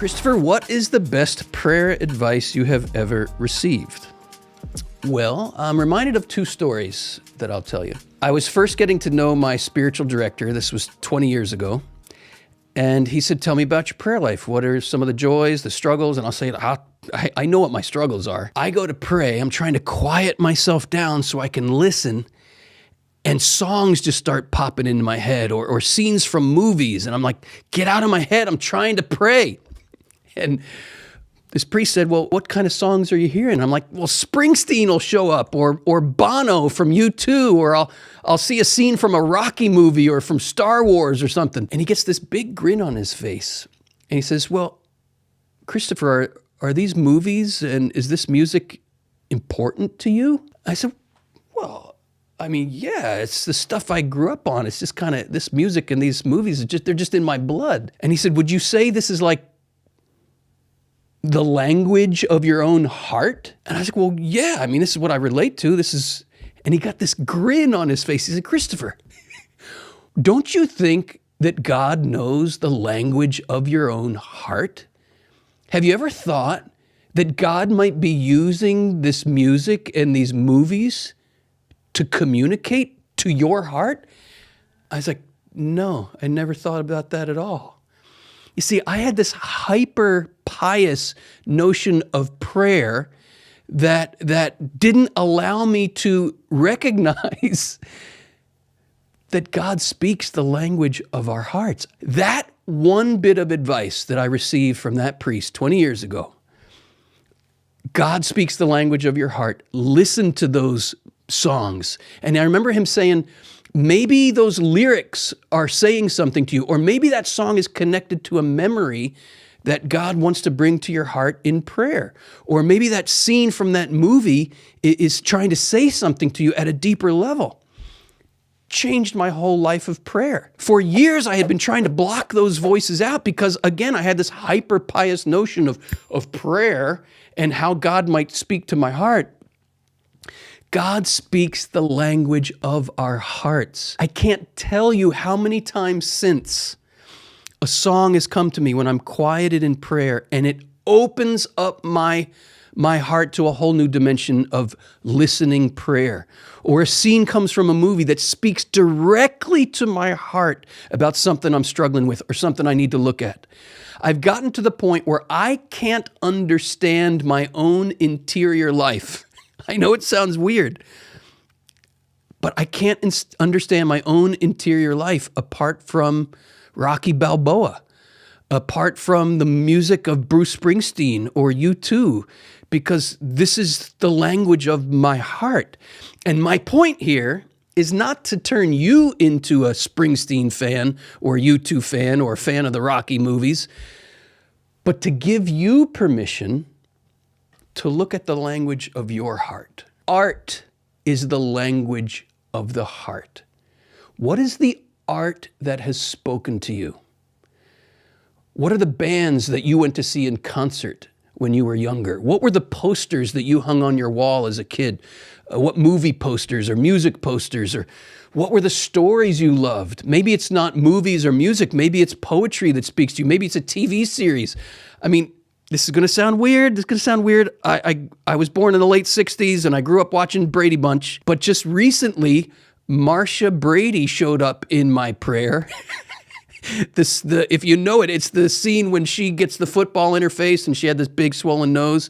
Christopher, what is the best prayer advice you have ever received? Well, I'm reminded of two stories that I'll tell you. I was first getting to know my spiritual director. This was 20 years ago. And he said, tell me about your prayer life. What are some of the joys, the struggles? And I'll say, I know what my struggles are. I go to pray. I'm trying to quiet myself down so I can listen. And songs just start popping into my head or scenes from movies. And I'm like, get out of my head. I'm trying to pray. And this priest said, well, what kind of songs are you hearing? I'm like, well, Springsteen will show up or Bono from U2, or I'll see a scene from a Rocky movie or from Star Wars or something. And he gets this big grin on his face. And he says, well, Christopher, are these movies and is this music important to you? I said, well, I mean, yeah, it's the stuff I grew up on. It's just kind of this music and these movies, they're just in my blood. And he said, would you say this is like the language of your own heart? And I was like, well, yeah, I mean, this is what I relate to. And he got this grin on his face. He said, Christopher, don't you think that God knows the language of your own heart? Have you ever thought that God might be using this music and these movies to communicate to your heart? I was like, no, I never thought about that at all. You see, I had this hyper pious notion of prayer that didn't allow me to recognize that God speaks the language of our hearts. That one bit of advice that I received from that priest 20 years ago, God speaks the language of your heart. Listen to those songs. And I remember him saying, maybe those lyrics are saying something to you, or maybe that song is connected to a memory that God wants to bring to your heart in prayer. Or maybe that scene from that movie is trying to say something to you at a deeper level. Changed my whole life of prayer. For years, I had been trying to block those voices out because, again, I had this hyper pious notion of prayer and how God might speak to my heart. God speaks the language of our hearts. I can't tell you how many times since a song has come to me when I'm quieted in prayer and it opens up my heart to a whole new dimension of listening prayer. Or a scene comes from a movie that speaks directly to my heart about something I'm struggling with or something I need to look at. I've gotten to the point where I can't understand my own interior life. I know it sounds weird, but I can't understand my own interior life apart from Rocky Balboa, apart from the music of Bruce Springsteen or U2, because this is the language of my heart. And my point here is not to turn you into a Springsteen fan or U2 fan or a fan of the Rocky movies, but to give you permission to look at the language of your heart. Art is the language of the heart. What is the art that has spoken to you? What are the bands that you went to see in concert when you were younger? What were the posters that you hung on your wall as a kid? What movie posters or music posters? Or what were the stories you loved? Maybe it's not movies or music. Maybe it's poetry that speaks to you. Maybe it's a TV series. I mean, this is going to sound weird. I was born in the late 60s and I grew up watching Brady Bunch. But just recently, Marcia Brady showed up in my prayer. If you know it, it's the scene when she gets the football in her face and she had this big swollen nose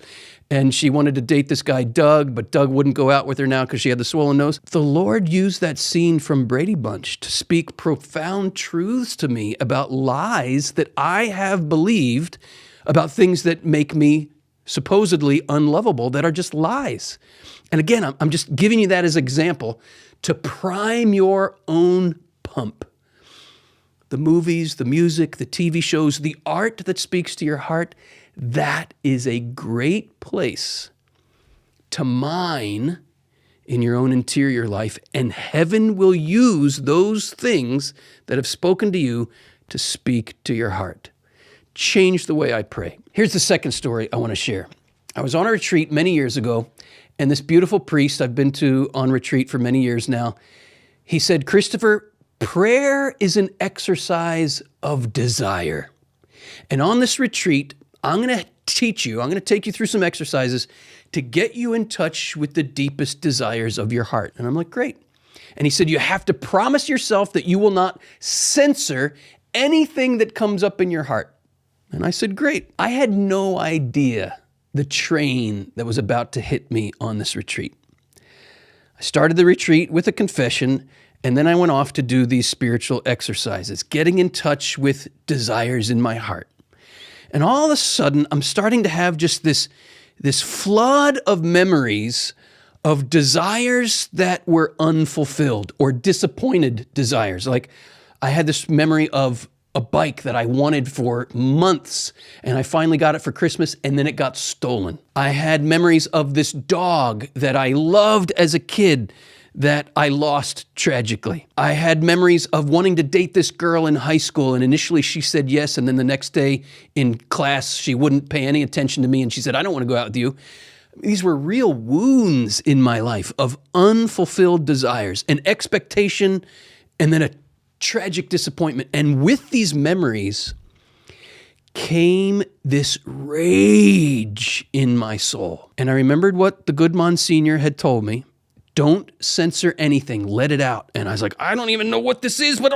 and she wanted to date this guy, Doug, but Doug wouldn't go out with her now because she had the swollen nose. The Lord used that scene from Brady Bunch to speak profound truths to me about lies that I have believed about things that make me supposedly unlovable that are just lies. And again, I'm just giving you that as an example to prime your own pump. The movies, the music, the TV shows, the art that speaks to your heart, that is a great place to mine in your own interior life, and heaven will use those things that have spoken to you to speak to your heart. Change the way I pray. Here's the second story I want to share. I was on a retreat many years ago, and this beautiful priest I've been to on retreat for many years now, he said, Christopher, prayer is an exercise of desire. And on this retreat, I'm going to teach you, I'm going to take you through some exercises to get you in touch with the deepest desires of your heart. And I'm like, great. And he said, you have to promise yourself that you will not censor anything that comes up in your heart. And I said, great. I had no idea the train that was about to hit me on this retreat. I started the retreat with a confession, and then I went off to do these spiritual exercises, getting in touch with desires in my heart. And all of a sudden, I'm starting to have just this flood of memories of desires that were unfulfilled or disappointed desires. Like I had this memory of a bike that I wanted for months, and I finally got it for Christmas, and then it got stolen. I had memories of this dog that I loved as a kid that I lost tragically. I had memories of wanting to date this girl in high school, and initially she said yes, and then the next day in class, she wouldn't pay any attention to me, and she said, I don't want to go out with you. These were real wounds in my life of unfulfilled desires, an expectation, and then a tragic disappointment. And with these memories came this rage in my soul. And I remembered what the good Monsignor had told me. Don't censor anything, let it out. And I was like, I don't even know what this is, but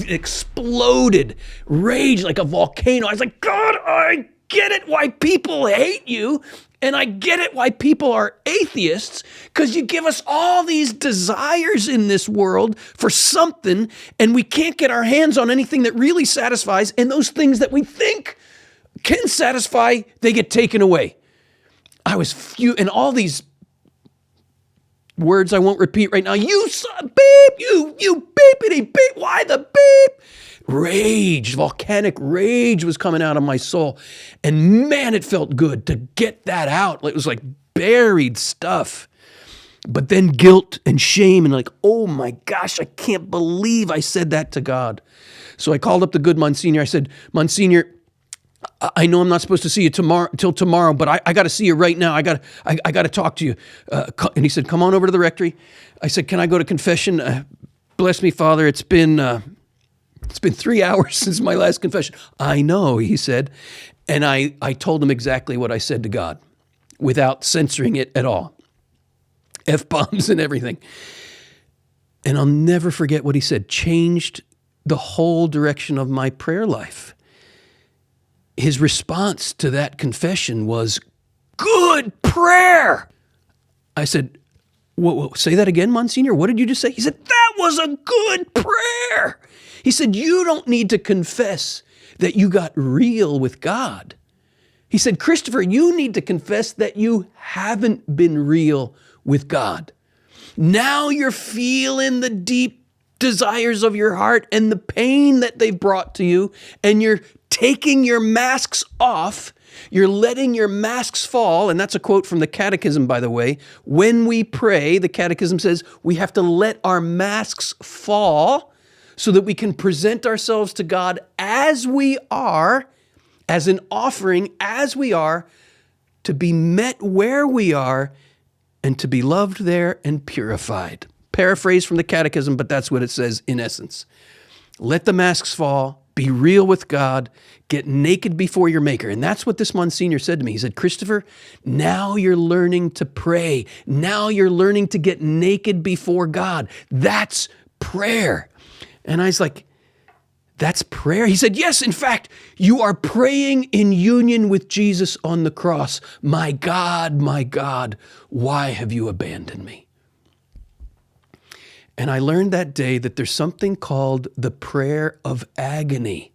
exploded, rage like a volcano. I was like, God, I get it why people hate you. And I get it why people are atheists, because you give us all these desires in this world for something, and we can't get our hands on anything that really satisfies, and those things that we think can satisfy, they get taken away. I was and all these words I won't repeat right now. You beep, you beepity beep, why the beep? Rage, volcanic rage was coming out of my soul. And man, it felt good to get that out. It was like buried stuff. But then guilt and shame and like, oh my gosh, I can't believe I said that to God. So I called up the good Monsignor. I said, Monsignor, I know I'm not supposed to see you till tomorrow, but I got to see you right now. I got to talk to you. And he said, come on over to the rectory. I said, can I go to confession? Bless me, Father. It's been 3 hours since my last confession. I know, he said. And I told him exactly what I said to God without censoring it at all. F-bombs and everything. And I'll never forget what he said. Changed the whole direction of my prayer life. His response to that confession was, good prayer. I said, whoa, say that again, Monsignor? What did you just say? He said, that was a good prayer. He said, you don't need to confess that you got real with God. He said, Christopher, you need to confess that you haven't been real with God. Now you're feeling the deep desires of your heart and the pain that they've brought to you, and you're taking your masks off. You're letting your masks fall. And that's a quote from the Catechism, by the way. When we pray, the Catechism says we have to let our masks fall so that we can present ourselves to God as we are, as an offering, as we are, to be met where we are and to be loved there and purified. Paraphrase from the Catechism, but that's what it says in essence. Let the masks fall, be real with God, get naked before your Maker. And that's what this Monsignor said to me. He said, Christopher, now you're learning to pray. Now you're learning to get naked before God. That's prayer. And I was like, that's prayer? He said, yes, in fact, you are praying in union with Jesus on the cross. My God, why have you abandoned me? And I learned that day that there's something called the Prayer of Agony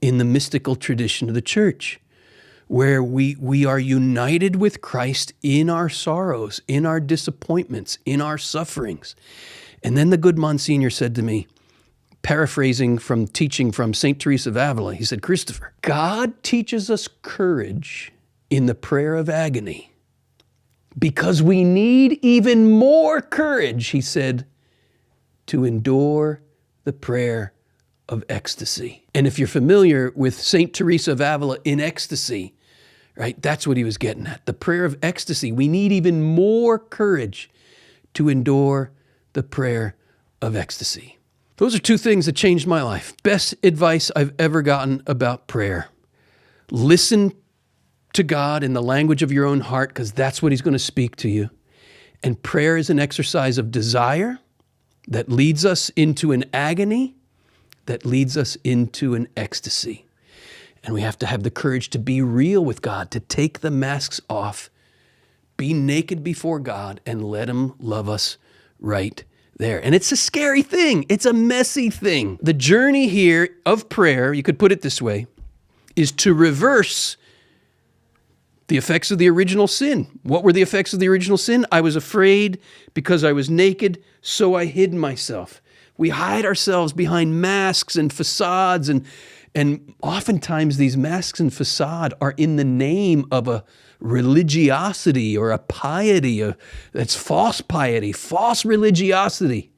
in the mystical tradition of the church, where we are united with Christ in our sorrows, in our disappointments, in our sufferings. And then the good Monsignor said to me, paraphrasing from teaching from St. Teresa of Avila, he said, Christopher, God teaches us courage in the prayer of agony because we need even more courage, he said, to endure the prayer of ecstasy. And if you're familiar with St. Teresa of Avila in ecstasy, right, that's what he was getting at. The prayer of ecstasy. We need even more courage to endure the prayer of ecstasy. Those are two things that changed my life. Best advice I've ever gotten about prayer. Listen to God in the language of your own heart, because that's what he's going to speak to you. And prayer is an exercise of desire that leads us into an agony, that leads us into an ecstasy. And we have to have the courage to be real with God, to take the masks off, be naked before God, and let him love us right there. And it's a scary thing. It's a messy thing. The journey here of prayer, you could put it this way, is to reverse the effects of the original sin. What were the effects of the original sin? I was afraid because I was naked, so I hid myself. We hide ourselves behind masks and facades, and oftentimes these masks and facade are in the name of a religiosity or a piety. That's false piety, false religiosity.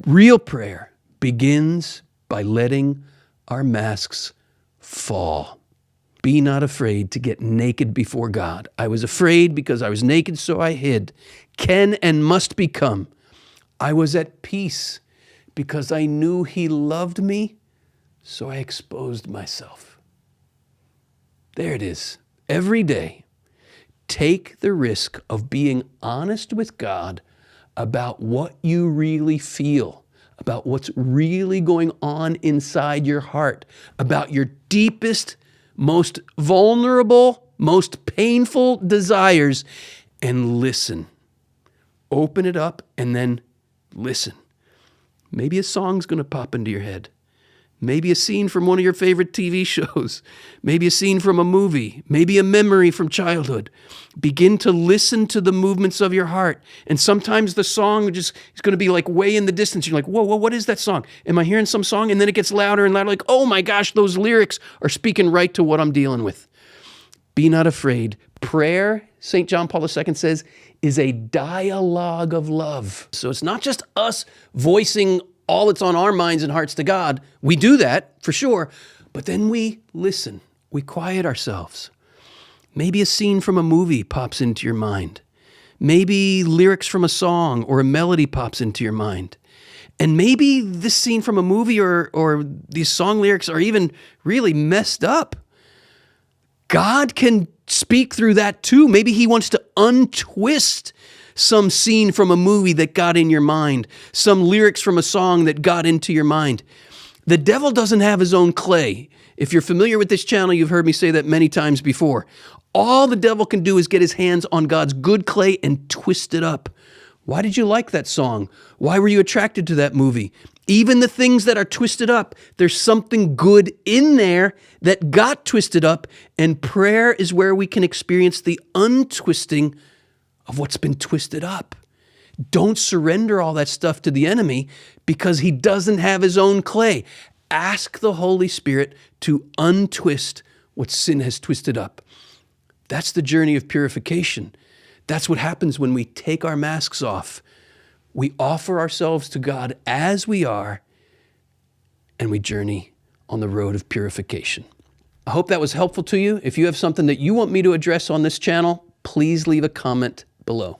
Real prayer begins by letting our masks fall. Be not afraid to get naked before God. I was afraid because I was naked, so I hid. Can and must become. I was at peace because I knew he loved me, so I exposed myself. There it is. Every day, take the risk of being honest with God about what you really feel, about what's really going on inside your heart, about your deepest, most vulnerable, most painful desires, and listen. Open it up and then listen. Maybe a song's going to pop into your head. Maybe a scene from one of your favorite TV shows. Maybe a scene from a movie. Maybe a memory from childhood. Begin to listen to the movements of your heart. And sometimes the song just is going to be like way in the distance. You're like, whoa, what is that song? Am I hearing some song? And then it gets louder and louder. Like, oh my gosh, those lyrics are speaking right to what I'm dealing with. Be not afraid. Prayer, St. John Paul II says, is a dialogue of love. So it's not just us voicing all that's on our minds and hearts to God. We do that for sure, but then we listen. We quiet ourselves. Maybe a scene from a movie pops into your mind. Maybe lyrics from a song or a melody pops into your mind. And maybe this scene from a movie or these song lyrics are even really messed up. God can speak through that too. Maybe he wants to untwist some scene from a movie that got in your mind, some lyrics from a song that got into your mind. The devil doesn't have his own clay. If you're familiar with this channel, you've heard me say that many times before. All the devil can do is get his hands on God's good clay and twist it up. Why did you like that song? Why were you attracted to that movie? Even the things that are twisted up, there's something good in there that got twisted up, and prayer is where we can experience the untwisting of what's been twisted up. Don't surrender all that stuff to the enemy because he doesn't have his own clay. Ask the Holy Spirit to untwist what sin has twisted up. That's the journey of purification. That's what happens when we take our masks off. We offer ourselves to God as we are, and we journey on the road of purification. I hope that was helpful to you. If you have something that you want me to address on this channel, please leave a comment below.